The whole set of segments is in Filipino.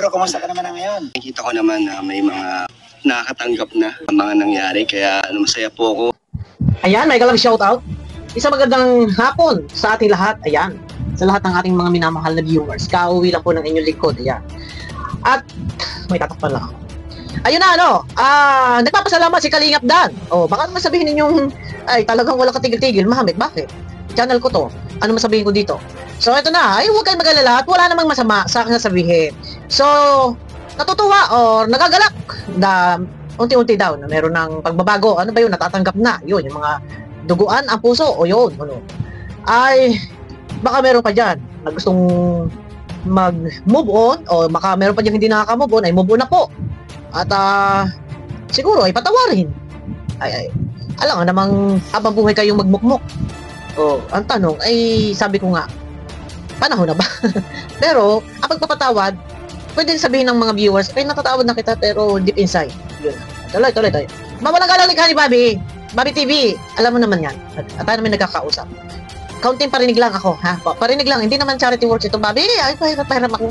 Bro, kumusta ka naman na ngayon? Nakikita ko naman na may mga nakakatanggap na mga nangyari, kaya masaya po ako. Ayan, may galang shoutout. Isang magandang hapon sa ating lahat. Ayan, sa lahat ng ating mga minamahal na viewers. Kauwi lang po ng inyong likod. Ayan. At may tatakpan lang ako. Ayun na, nagpapasalamat si Kalingap Dan. Baka naman sabihin ninyong, ay talagang wala katigil-tigil. Mahamit, bakit? Channel ko to. Ano masabihin ko dito? So, ito na. Ay, huwag kayong mag-alala at wala namang masama sa akin sabihin. So, natutuwa or nagagalak na unti-unti daw na meron ng pagbabago. Ano ba yun? Natatanggap na. Yun, yung mga duguan ang puso. O yun, ano. Ay, baka meron pa dyan na gustong mag-move on o baka meron pa dyan hindi nakaka-move on, ay move on na po. At siguro ay patawarin. Ay, alam nga namang habang buhay kayong magmukmuk. Ang tanong ay sabi ko nga, panahon na ba? Pero, ang pagpapatawad, pwede sabihin ng mga viewers, ay natatawad na kita pero deep inside. Yun. Tuloy tayo. Mawalang galang ni Bobby. Bobby TV, alam mo naman yan. At tayo naman nagkakausap. Kaunting parinig lang ako, ha? Parinig lang, hindi naman charity works ito, Bobby. Ay, pahiram ako.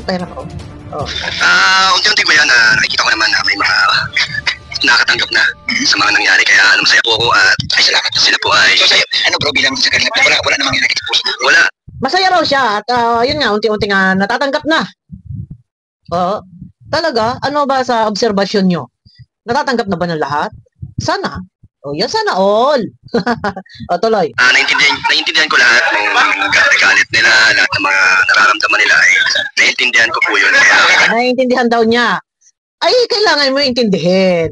Unti-unti ko yan, nakikita ko naman na may mga nakakatanggap na sa mga nangyari, kaya masaya po ako at ay salamat sila po ay... So sa'yo, ano bro, bilang sa kanila, wala namang yung nakikita po. Wala. Masaya raw siya at yun nga, unti-unti nga natatanggap na. Talaga, ano ba sa obserbasyon nyo? Natatanggap na ba ng lahat? Sana. Yan sana all. Tuloy. Naiintindihan ko lahat ng galit nila, lahat ng mga nararamdaman nila ay naiintindihan ko po yun. Naiintindihan daw niya. Ay, kailangan mo intindihin.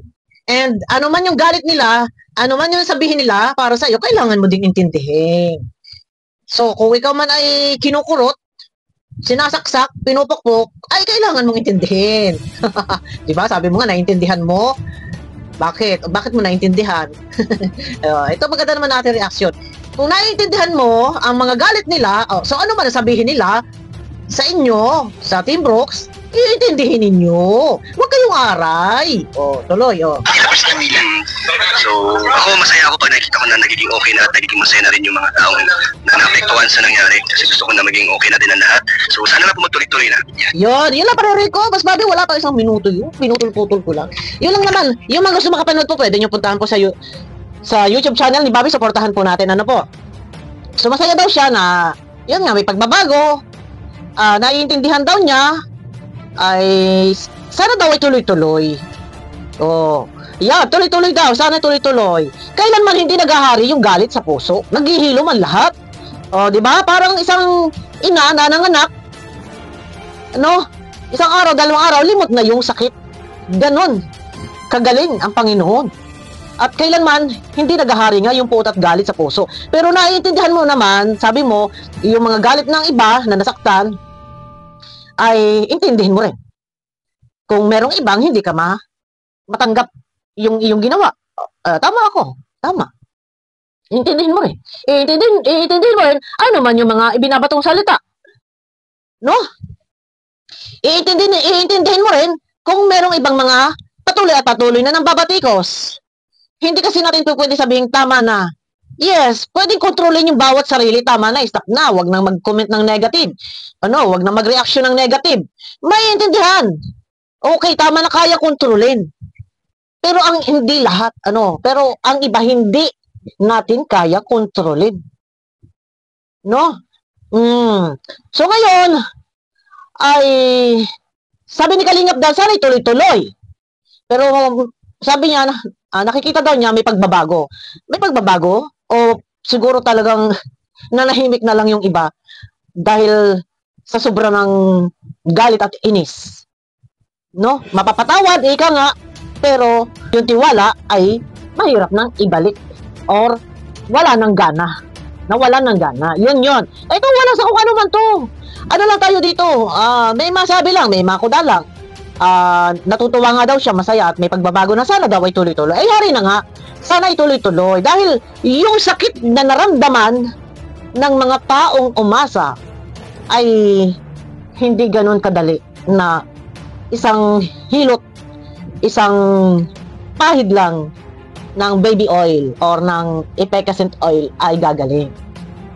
And ano man yung galit nila, ano man yung sabihin nila para sa iyo, kailangan mo ding intindihin. So, kung ikaw man ay kinukurot, sinasaksak, pinupukpok, ay kailangan mong intindihin. Diba? Sabi mo nga, naiintindihan mo. Bakit? Bakit mo naiintindihan? Ito maganda naman natin reaksyon. Kung naiintindihan mo ang mga galit nila, so ano man sabihin nila sa inyo, sa Team Brooks, iintindihin ninyo. Huwag kayong aray. Tuloy. So, ako masaya ako pag nakikita ko na nagiging okay na at nagiging masaya na rin yung mga tao na naapektuhan sa nangyari. Kasi gusto ko na maging okay na din ang lahat. So, sana na po magtuloy-tuloy na. Yun lang parere ko. Mas Bobby, wala pa isang minuto yun. Pinutol-putol ko lang. Yun lang naman. Yung mga gusto makapanood po, pwede nyo puntahan po sa YouTube channel ni Bobby. Supportahan po natin. Ano po? So, masaya daw siya na, yun nga, may pagbabago. Naiintindihan daw niya ay sana daw ay tuloy-tuloy. Tuloy-tuloy daw. Sana tuloy-tuloy. Kailanman hindi naghahari yung galit sa puso. Naghihilo man lahat. Di ba? Parang isang ina na nanganak. Isang araw, dalawang araw, limot na yung sakit. Ganon. Kagaling ang Panginoon. At kailanman hindi naghahari nga yung puot at galit sa puso. Pero naiintindihan mo naman, sabi mo, yung mga galit ng iba na nasaktan, ay intindihin mo rin. Kung merong ibang hindi ka matanggap yung iyong ginawa. Tama ako. Tama. Intindihin mo rin. Iintindihin mo rin ano man yung mga ibinabatong salita. No? Iintindihin mo rin kung merong ibang mga patuloy na ng babatikos. Hindi kasi natin pwede sabihin tama na. Yes, pwedeng kontrolin yung bawat sarili. Tama na, stop na. Huwag nang mag-comment ng negative. Huwag nang mag-reaction ng negative. May intindihan. Okay, tama na, kaya kontrolin. Pero ang hindi lahat, pero ang iba hindi natin kaya kontrolin. So ngayon, ay sabi ni Kalingap Dan, sana ituloy-tuloy. Pero sabi niya, nakikita daw niya may pagbabago. May pagbabago? O siguro talagang nanahimik na lang yung iba dahil sa sobrang ng galit at inis. Mapapatawad, ika nga, pero yung tiwala ay mahirap nang ibalik or wala nang gana. Nawala ng gana. Yun. Ito wala sa kung ano man to. Ano lang tayo dito? May masabi lang, may makuda lang. Natutuwa nga daw siya, masaya at may pagbabago na sana daw ay tuloy-tuloy. Ay, hari na nga. Sana ay tuloy-tuloy. Dahil yung sakit na naramdaman ng mga taong umasa ay hindi ganun kadali na isang hilot, isang pahid lang ng baby oil or ng effervescent oil ay gagaling.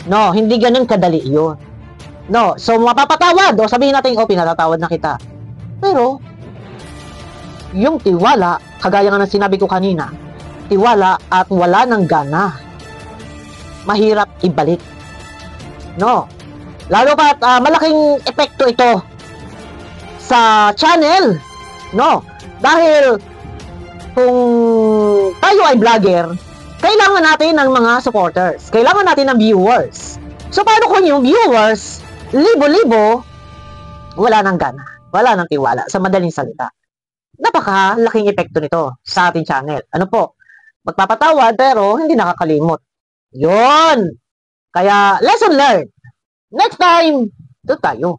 Hindi ganun kadali yun. So mapapatawad. Sabihin natin, pinatatawad na kita. Pero, yung tiwala, kagaya nga ng sinabi ko kanina, tiwala at wala ng gana, mahirap ibalik. No? Lalo pat malaking epekto ito sa channel. No? Dahil kung tayo ay vlogger, kailangan natin ng mga supporters. Kailangan natin ng viewers. So, paano kung yung viewers, libo-libo, wala ng gana, wala ng tiwala, sa madaling salita. Napaka-laking epekto nito sa ating channel. Ano po? Magpapatawad pero hindi nakakalimot. Yun! Kaya, lesson learned. Next time, doon tayo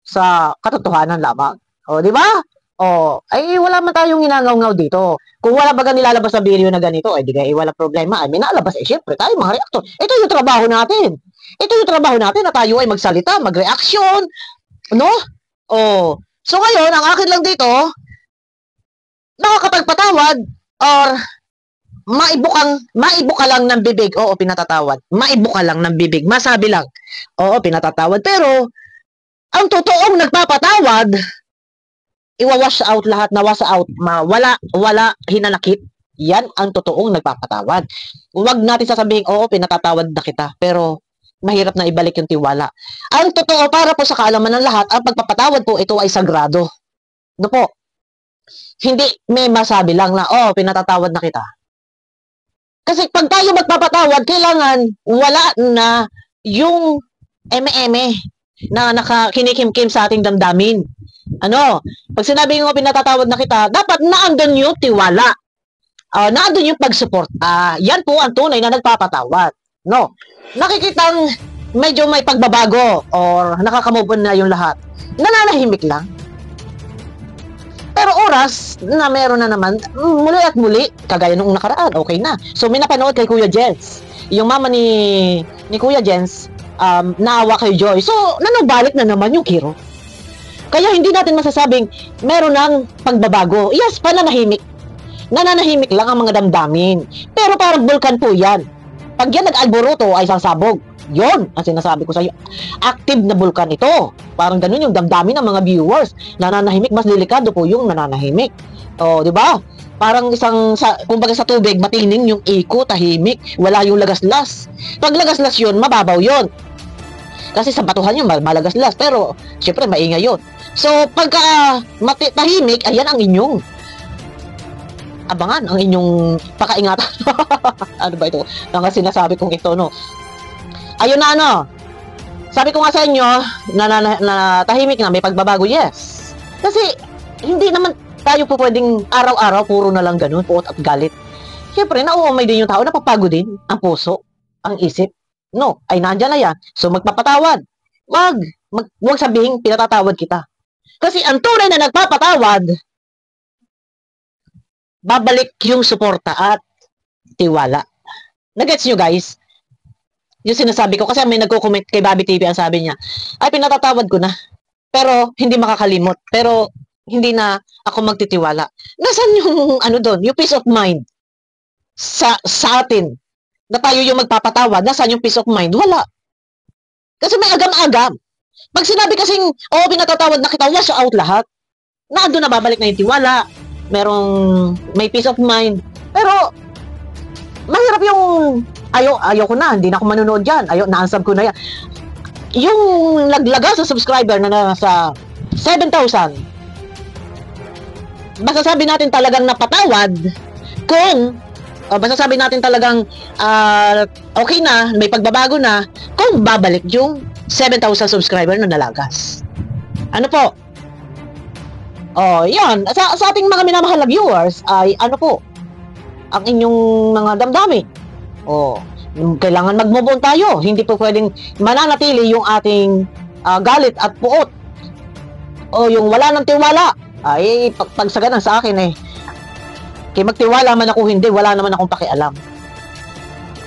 sa katotohanan lamang. O, di ba? O, ay wala man tayong ginagaw-ngaw dito. Kung wala baga nilalabas sa video na ganito, ay di kaya wala problema. Ay, may nalabas. Eh, syempre, tayo mga reactor. Ito yung trabaho natin. Ito yung trabaho natin na tayo ay magsalita, mag-reaction. No? O, so ngayon, ang akin lang dito, nakakapagpatawad or maibuka lang ng bibig. Oo, pinatatawad. Maibuka lang ng bibig. Masabi lang. Oo, pinatatawad. Pero, ang totoong nagpapatawad, iwawash out lahat, nawash out, wala hinanakit. Yan ang totoong nagpapatawad. Huwag natin sasabihin, oo, pinatatawad na kita. Pero, mahirap na ibalik yung tiwala. Ang totoo, para po sa kaalaman ng lahat, ang pagpapatawad po, ito ay sagrado. Ano po? Hindi may masabi lang na, oh, pinatatawad na kita. Kasi pag tayo magpapatawad, kailangan wala na yung eme-eme na kinikim-kim sa ating damdamin. Ano? Pag sinabi mo pinatatawad na kita, dapat naandun yung tiwala. Naandun yung pagsuporta. Yan po ang tunay na nagpapatawad. No? Nakikitang medyo may pagbabago or nakakamove on na yung lahat. Nananahimik lang. Pero oras na meron na naman, muli at muli, kagaya nung nakaraan, okay na. So, may napanood kay Kuya Jens. Yung mama ni Kuya Jens, naawa kay Joy. So, nanubalik na naman yung Kiro. Kaya hindi natin masasabing meron ng pagbabago. Yes, pananahimik. Nananahimik lang ang mga damdamin. Pero parang bulkan po yan. Pag yan nag-alboroto ay sasabog. Yon ang sinasabi ko sa iyo. Active na bulkan ito. Parang ganun yung damdamin ng mga viewers. Nananahimik, mas delikado po yung nananahimik. O, di ba? Parang kumbaga sa tubig, matining yung iko, tahimik, wala yung lagaslas. Pag lagaslas yun, mababaw yun. Kasi sa batuhan yun, malagaslas. Pero, syempre, maingay yun. So, pagka tahimik, ayan ang inyong abangan, ang inyong pakaingatan. Ano ba ito? Ang sinasabi kong ito, no? Ayun na, ano? Sabi ko nga sa inyo, na tahimik na, may pagbabago, yes. Kasi, hindi naman tayo po pwedeng araw-araw, puro na lang ganun, puot at galit. Siyempre, nauumay din yung tao, napapagod din ang puso, ang isip. No, ay nandyan na yan. So, magpapatawad. Wag sabihin, pinatatawad kita. Kasi ang tunay na nagpapatawad, babalik yung suporta at tiwala. Nagets nyo, guys? Yung sinasabi ko, kasi may nagko-comment kay Bobby TV, ang sabi niya, ay pinatatawad ko na, pero hindi makakalimot, pero hindi na ako magtitiwala. Nasaan yung ano doon, yung peace of mind sa atin, na tayo yung magpapatawad, nasaan yung peace of mind? Wala. Kasi may agam-agam. Pag sinabi kasing, oo, pinatatawad na kita, wash out lahat. Naandun na, babalik na yung tiwala, may peace of mind, pero mahirap yung ayaw ko na, hindi na ako manonood dyan, na-unsub ko na yan. Yung naglaga sa subscriber na nasa 7,000, masasabi natin talagang napatawad kung masasabi natin talagang okay na, may pagbabago na kung babalik yung 7,000 subscriber na nalagas. Ano po? Yan. Sa ating mga minamahal na viewers ay ano po ang inyong mga damdamin. Kailangan mag-move on tayo. Hindi po pwedeng mananatili yung ating galit at puot. Yung wala ng tiwala. Ay, pagsaganan sa akin eh. Kaya magtiwala man ako hindi, wala naman akong pakialam.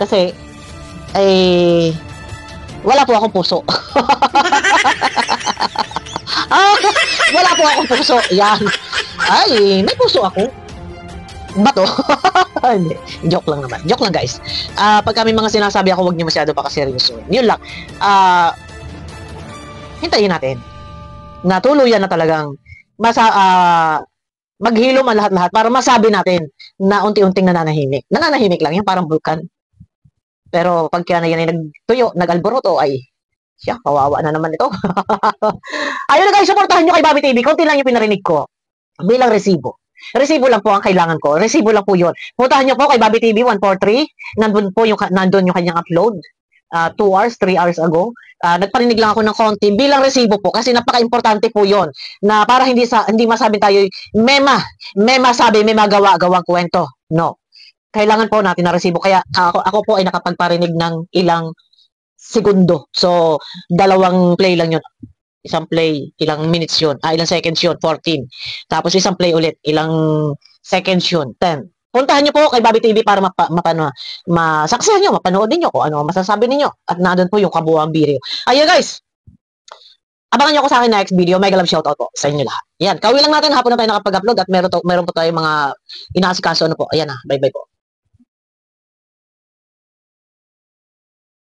Kasi, wala po akong puso. Wala po akong puso. Yan. Ay, may puso ako. Bato? Hindi. Joke lang naman. Joke lang, guys. Pag kami mga sinasabi ako, huwag niyo masyado pa kaseryoso. Yun lang. Hintayin natin. Na tuluyan na talagang maghilom ang lahat-lahat para masabi natin na unti-unting nananahimik. Nananahimik lang yan, parang vulkan. Pero pagka na yan ay nagtuyo, nag-alboroto, ay siya, kawawa na naman ito. Ayun na guys, supportahan nyo kay Bobby TV. Konti lang yung pinarinig ko bilang resibo. Resibo lang po ang kailangan ko. Resibo lang po yun. Puntahan nyo po kay Bobby TV 143. Nandun yung kanyang upload. 2 hours, 3 hours ago. Nagparinig lang ako ng konti bilang resibo po kasi napaka-importante po yon na para hindi masabi tayo may masabi, may magawa-gawang kwento. No. Kailangan po natin na resibo. Kaya ako po ay nakapagparinig ng ilang segundo. So, 2 play lang yun. Isang play, ilang minutes yun. Ilang seconds yun, 14. Tapos isang play ulit, ilang seconds yun, 10. Puntahan nyo po kay Bobby TV para masaksihan nyo, mapanood ninyo kung ano masasabi ninyo. At nandun po yung kabuuang video. Ayun guys, abangan nyo ako sa akin next video. Mega love shoutout po sa inyo lahat. Yan, kawi lang natin, hapon na tayo nakapag-upload at meron po tayo mga inaasikaso. Ano po. Ayan na, bye-bye po.